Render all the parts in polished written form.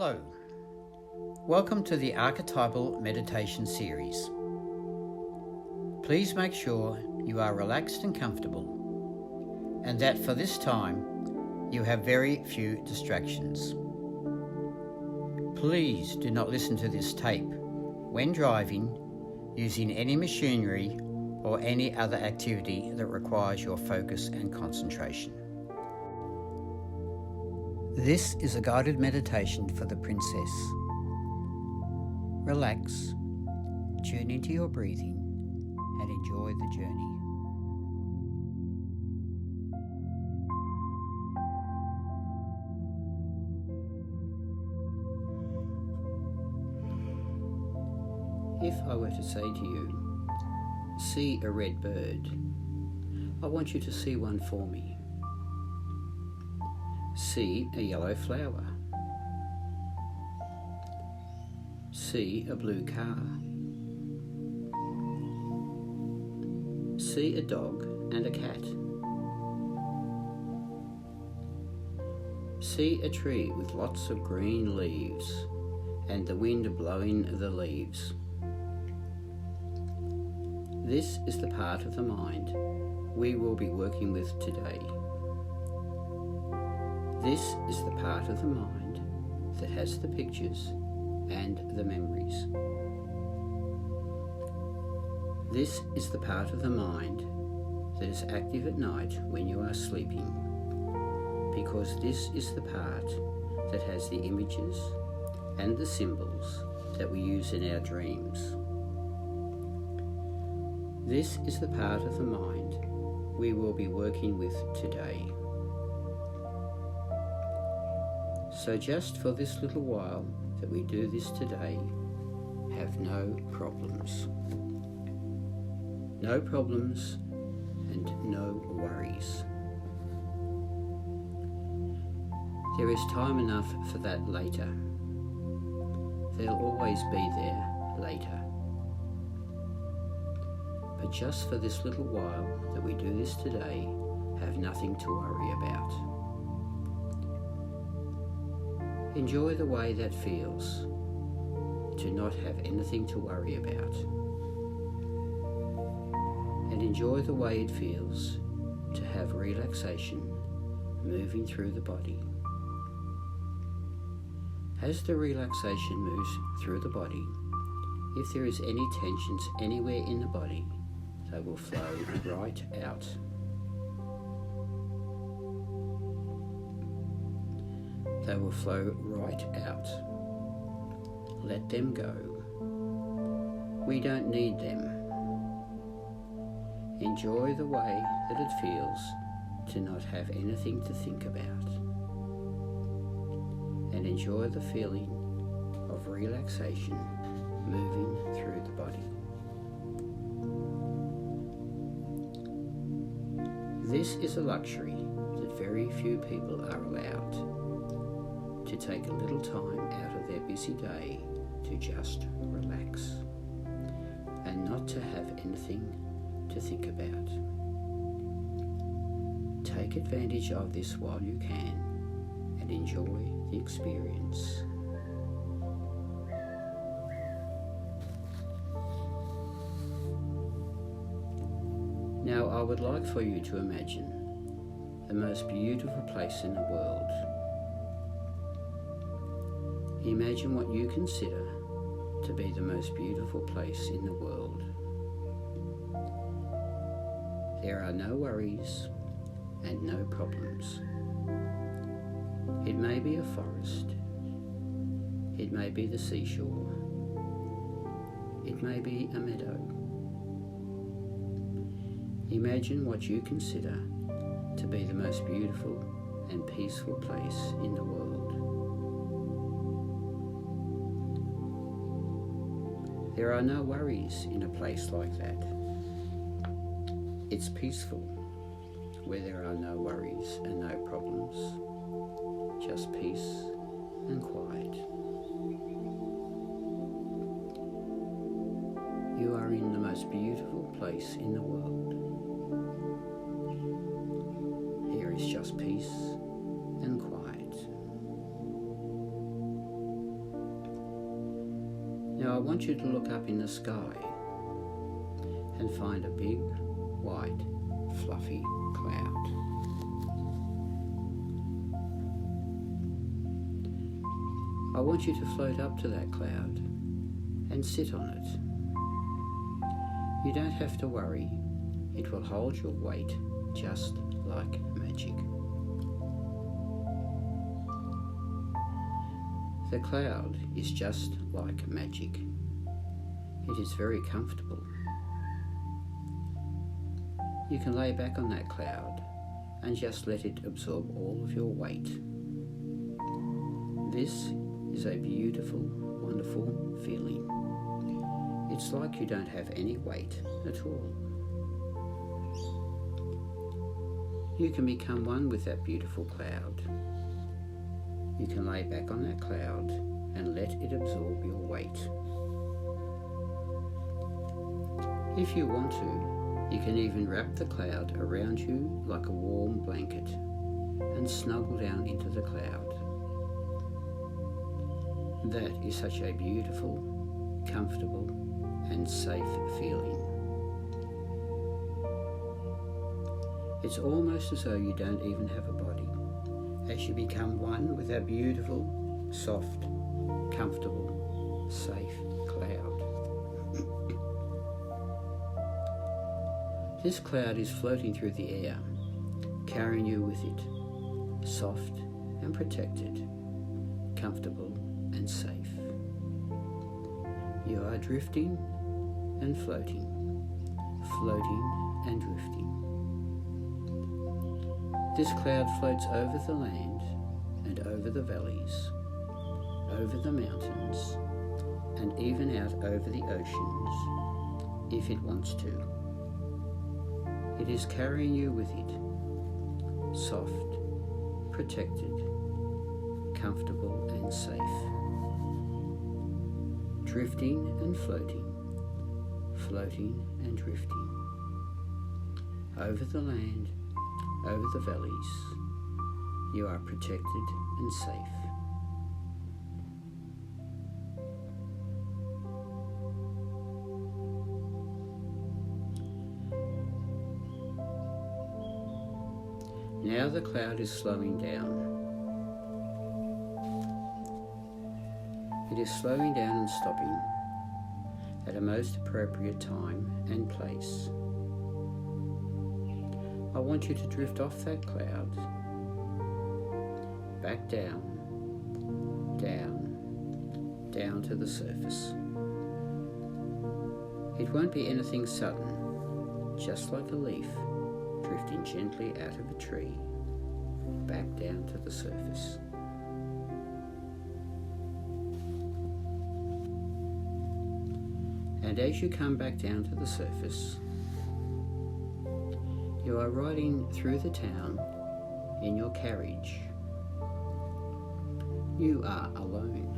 Hello, welcome to the Archetypal Meditation Series. Please make sure you are relaxed and comfortable, and that for this time you have very few distractions. Please do not listen to this tape when driving, using any machinery or any other activity that requires your focus and concentration. This is a guided meditation for the princess. Relax, tune into your breathing, and enjoy the journey. If I were to say to you, see a red bird, I want you to see one for me. See a yellow flower. See a blue car. See a dog and a cat. See a tree with lots of green leaves and the wind blowing the leaves. This is the part of the mind we will be working with today. This is the part of the mind that has the pictures and the memories. This is the part of the mind that is active at night when you are sleeping, because this is the part that has the images and the symbols that we use in our dreams. This is the part of the mind we will be working with today. So just for this little while that we do this today, have no problems. No problems and no worries. There is time enough for that later. They'll always be there later. But just for this little while that we do this today, have nothing to worry about. Enjoy the way that feels to not have anything to worry about. And enjoy the way it feels to have relaxation moving through the body. As the relaxation moves through the body, if there is any tensions anywhere in the body, they will flow right out. They will flow right out. Let them go. We don't need them. Enjoy the way that it feels to not have anything to think about. And enjoy the feeling of relaxation moving through the body. This is a luxury that very few people are allowed, to take a little time out of their busy day to just relax and not to have anything to think about. Take advantage of this while you can and enjoy the experience. Now I would like for you to imagine the most beautiful place in the world. Imagine what you consider to be the most beautiful place in the world. There are no worries and no problems. It may be a forest. It may be the seashore. It may be a meadow. Imagine what you consider to be the most beautiful and peaceful place in the world. There are no worries in a place like that. It's peaceful where there are no worries and no problems, just peace and quiet. You are in the most beautiful place in the world. Here is just peace and quiet. Now I want you to look up in the sky and find a big, white, fluffy cloud. I want you to float up to that cloud and sit on it. You don't have to worry. It will hold your weight just like magic. The cloud is just like magic. It is very comfortable. You can lay back on that cloud and just let it absorb all of your weight. This is a beautiful, wonderful feeling. It's like you don't have any weight at all. You can become one with that beautiful cloud. You can lay back on that cloud and let it absorb your weight. If you want to, you can even wrap the cloud around you like a warm blanket and snuggle down into the cloud. That is such a beautiful, comfortable, and safe feeling. It's almost as though you don't even have a body, as you become one with that beautiful, soft, comfortable, safe cloud. This cloud is floating through the air, carrying you with it, soft and protected, comfortable and safe. You are drifting and floating, floating and drifting. This cloud floats over the land and over the valleys, over the mountains, and even out over the oceans, if it wants to. It is carrying you with it, soft, protected, comfortable and safe. Drifting and floating, floating and drifting. Over the land, over the valleys, you are protected and safe. Now the cloud is slowing down. It is slowing down and stopping at a most appropriate time and place. I want you to drift off that cloud, back down, down, down to the surface. It won't be anything sudden, just like a leaf drifting gently out of a tree, back down to the surface. And as you come back down to the surface, you are riding through the town in your carriage. You are alone.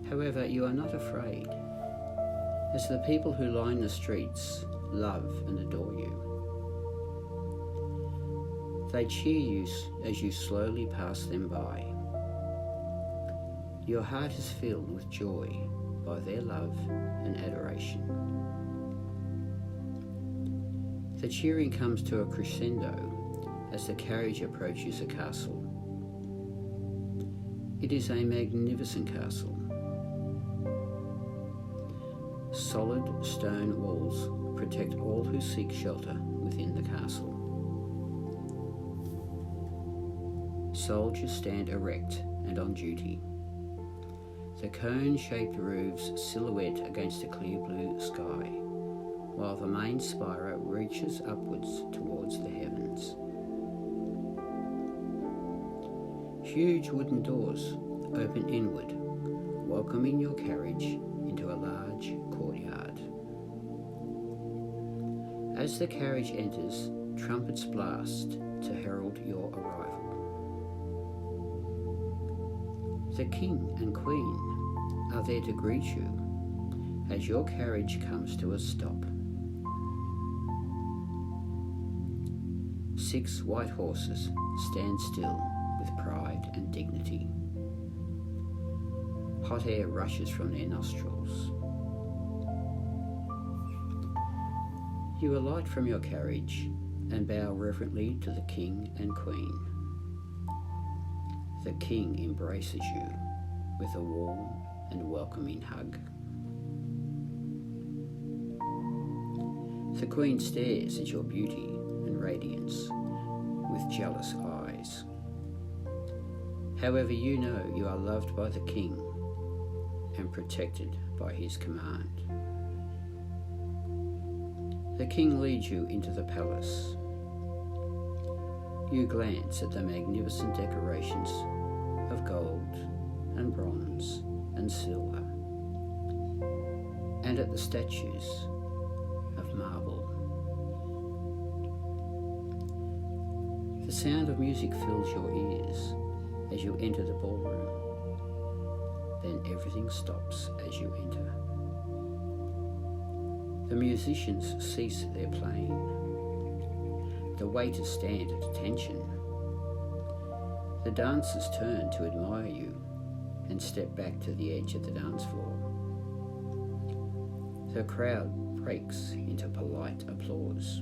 However, you are not afraid, as the people who line the streets love and adore you. They cheer you as you slowly pass them by. Your heart is filled with joy by their love and adoration. The cheering comes to a crescendo as the carriage approaches a castle. It is a magnificent castle. Solid stone walls protect all who seek shelter within the castle. Soldiers stand erect and on duty. The cone-shaped roofs silhouette against a clear blue sky, while the main spire reaches upwards towards the heavens. Huge wooden doors open inward, welcoming your carriage into a large courtyard. As the carriage enters, trumpets blast to herald your arrival. The king and queen are there to greet you as your carriage comes to a stop. 6 white horses stand still with pride and dignity. Hot air rushes from their nostrils. You alight from your carriage and bow reverently to the King and Queen. The King embraces you with a warm and welcoming hug. The Queen stares at your beauty and radiance with jealous eyes. However, you know you are loved by the King and protected by his command. The King leads you into the palace. You glance at the magnificent decorations of gold and bronze and silver, and at the statues of marble. The sound of music fills your ears as you enter the ballroom. Then everything stops as you enter. The musicians cease their playing. The waiters stand at attention. The dancers turn to admire you and step back to the edge of the dance floor. The crowd breaks into polite applause.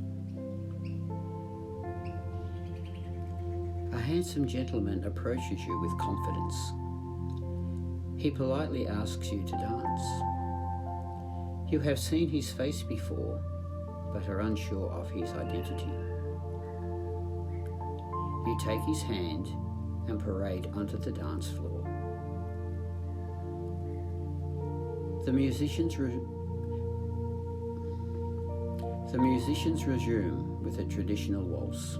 A handsome gentleman approaches you with confidence. He politely asks you to dance. You have seen his face before, but are unsure of his identity. You take his hand and parade onto the dance floor. The musicians resume with a traditional waltz.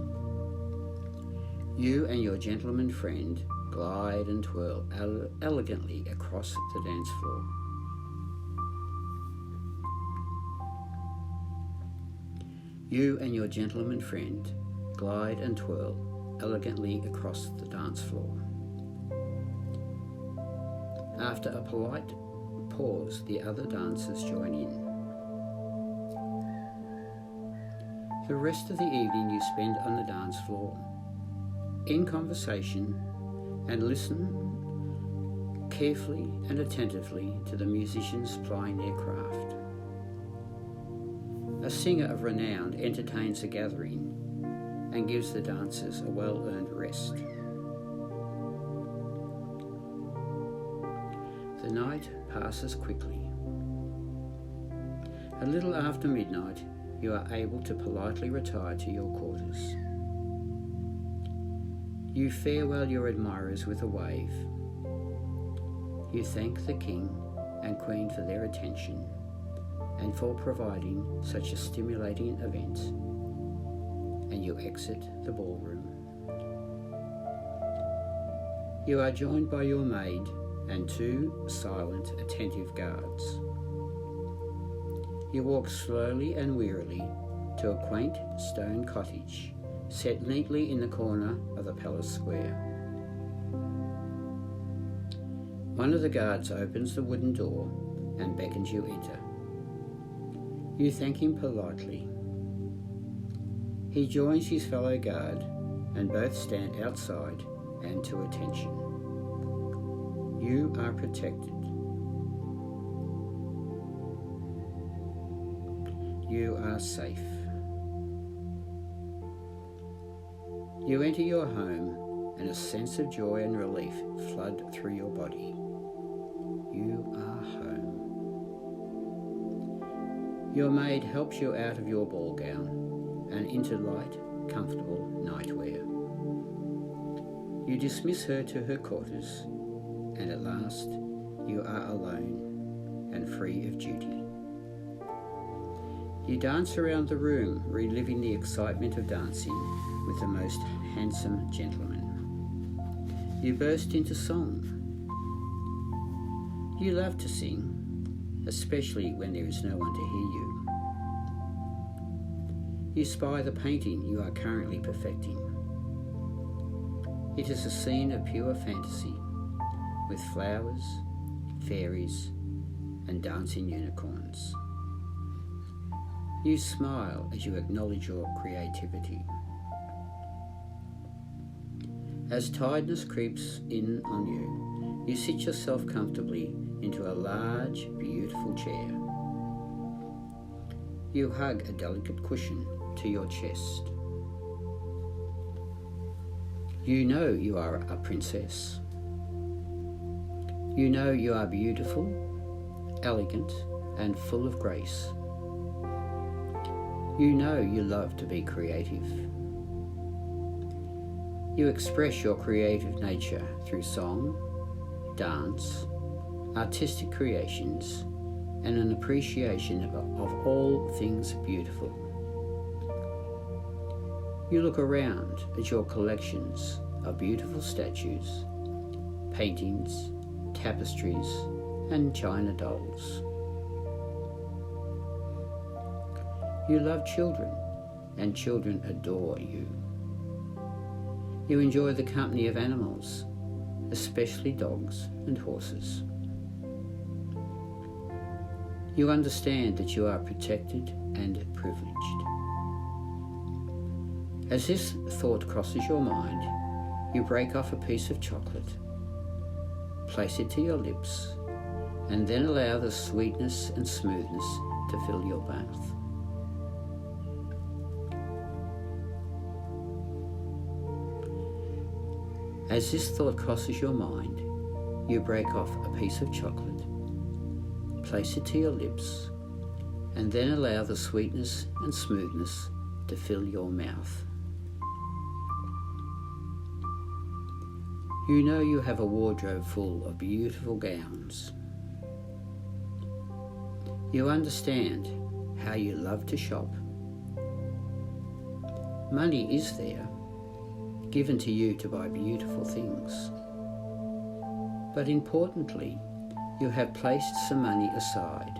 You and your gentleman friend glide and twirl elegantly across the dance floor. You and your gentleman friend glide and twirl elegantly across the dance floor. After a polite pause, the other dancers join in. The rest of the evening you spend on the dance floor, in conversation, and listen carefully and attentively to the musicians plying their craft. A singer of renown entertains the gathering and gives the dancers a well-earned rest. The night passes quickly. A little after midnight, you are able to politely retire to your quarters. You farewell your admirers with a wave. You thank the King and Queen for their attention and for providing such a stimulating event, and you exit the ballroom. You are joined by your maid and 2 silent, attentive guards. You walk slowly and wearily to a quaint stone cottage set neatly in the corner of the palace square. One of the guards opens the wooden door and beckons you enter. You thank him politely. He joins his fellow guard and both stand outside and to attention. You are protected. You are safe. You enter your home and a sense of joy and relief flood through your body. You are home. Your maid helps you out of your ball gown and into light, comfortable nightwear. You dismiss her to her quarters, and at last you are alone and free of duty. You dance around the room, reliving the excitement of dancing with the most handsome gentleman. You burst into song. You love to sing, especially when there is no one to hear you. You spy the painting you are currently perfecting. It is a scene of pure fantasy, with flowers, fairies, and dancing unicorns. You smile as you acknowledge your creativity. As tiredness creeps in on you, you sit yourself comfortably into a large, beautiful chair. You hug a delicate cushion to your chest. You know you are a princess. You know you are beautiful, elegant, and full of grace. You know you love to be creative. You express your creative nature through song, dance, artistic creations, and an appreciation of all things beautiful. You look around at your collections of beautiful statues, paintings, tapestries, and china dolls. You love children, and children adore you. You enjoy the company of animals, especially dogs and horses. You understand that you are protected and privileged. As this thought crosses your mind, you break off a piece of chocolate, place it to your lips, and then allow the sweetness and smoothness to fill your mouth. As this thought crosses your mind, you break off a piece of chocolate, place it to your lips, and then allow the sweetness and smoothness to fill your mouth. You know you have a wardrobe full of beautiful gowns. You understand how you love to shop. Money is there, given to you to buy beautiful things. But importantly, you have placed some money aside.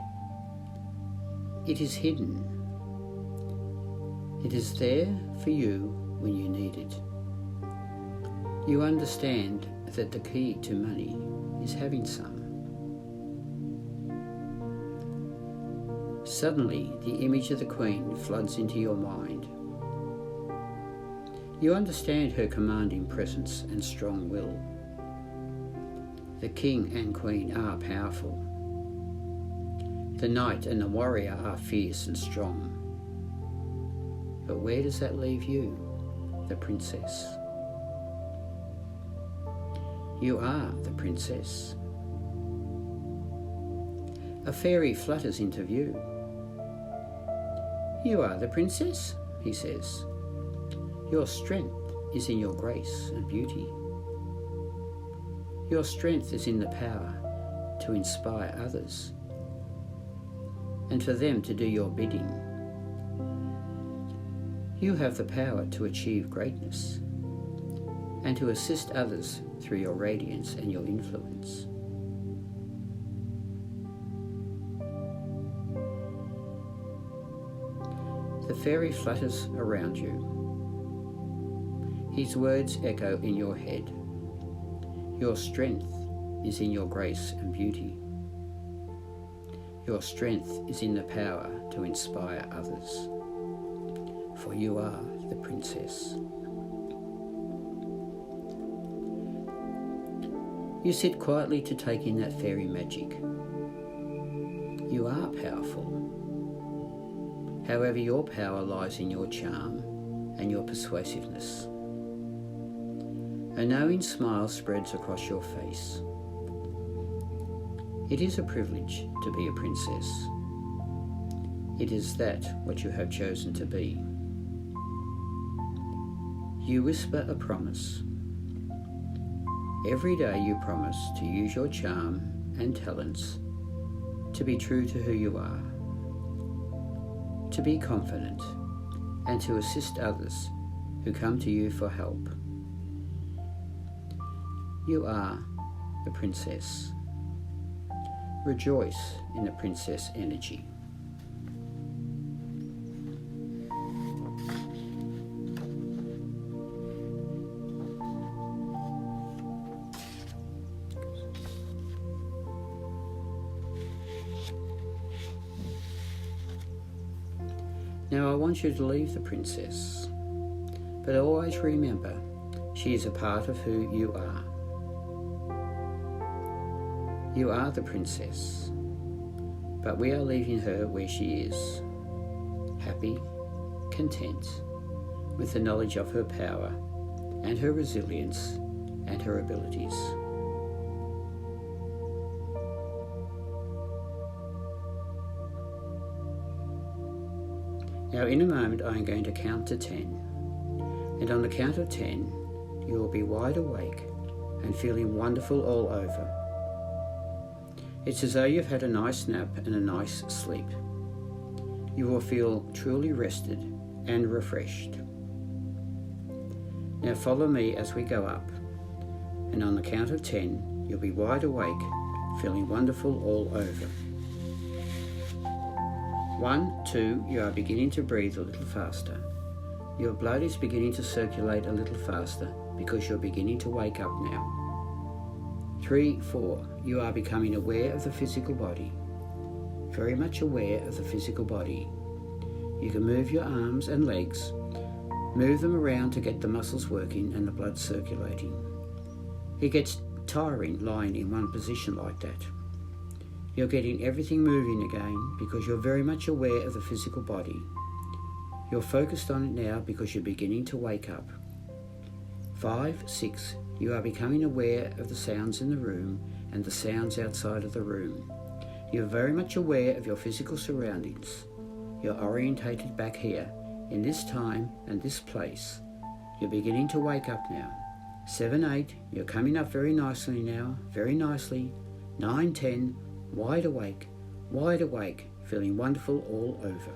It is hidden. It is there for you when you need it. You understand that the key to money is having some. Suddenly, the image of the Queen floods into your mind. You understand her commanding presence and strong will. The King and Queen are powerful. The knight and the warrior are fierce and strong. But where does that leave you, the princess? You are the princess. A fairy flutters into view. You are the princess, he says. Your strength is in your grace and beauty. Your strength is in the power to inspire others and for them to do your bidding. You have the power to achieve greatness and to assist others through your radiance and your influence. The fairy flutters around you. His words echo in your head. Your strength is in your grace and beauty. Your strength is in the power to inspire others. For you are the princess. You sit quietly to take in that fairy magic. You are powerful. However, your power lies in your charm and your persuasiveness. A knowing smile spreads across your face. It is a privilege to be a princess. It is that what you have chosen to be. You whisper a promise. Every day you promise to use your charm and talents to be true to who you are, to be confident, and to assist others who come to you for help. You are the princess. Rejoice in the princess energy. Now I want you to leave the princess, but always remember, She is a part of who you are. You are the princess, but we are leaving her where she is, happy, content, with the knowledge of her power and her resilience and her abilities. Now in a moment I am going to count to 10, and on the count of 10 you will be wide awake and feeling wonderful all over. It's as though you've had a nice nap and a nice sleep. You will feel truly rested and refreshed. Now follow me as we go up, and on the count of 10 you'll be wide awake, feeling wonderful all over. 1, 2, you are beginning to breathe a little faster. Your blood is beginning to circulate a little faster because you're beginning to wake up now. 3, 4, you are becoming aware of the physical body, very much aware of the physical body. You can move your arms and legs, move them around to get the muscles working and the blood circulating. It gets tiring lying in one position like that. You're getting everything moving again because you're very much aware of the physical body. You're focused on it now because you're beginning to wake up. 5, 6, you are becoming aware of the sounds in the room and the sounds outside of the room. You're very much aware of your physical surroundings. You're orientated back here, in this time and this place. You're beginning to wake up now. 7, 8, you're coming up very nicely now, very nicely. 9, 10, wide awake, feeling wonderful all over.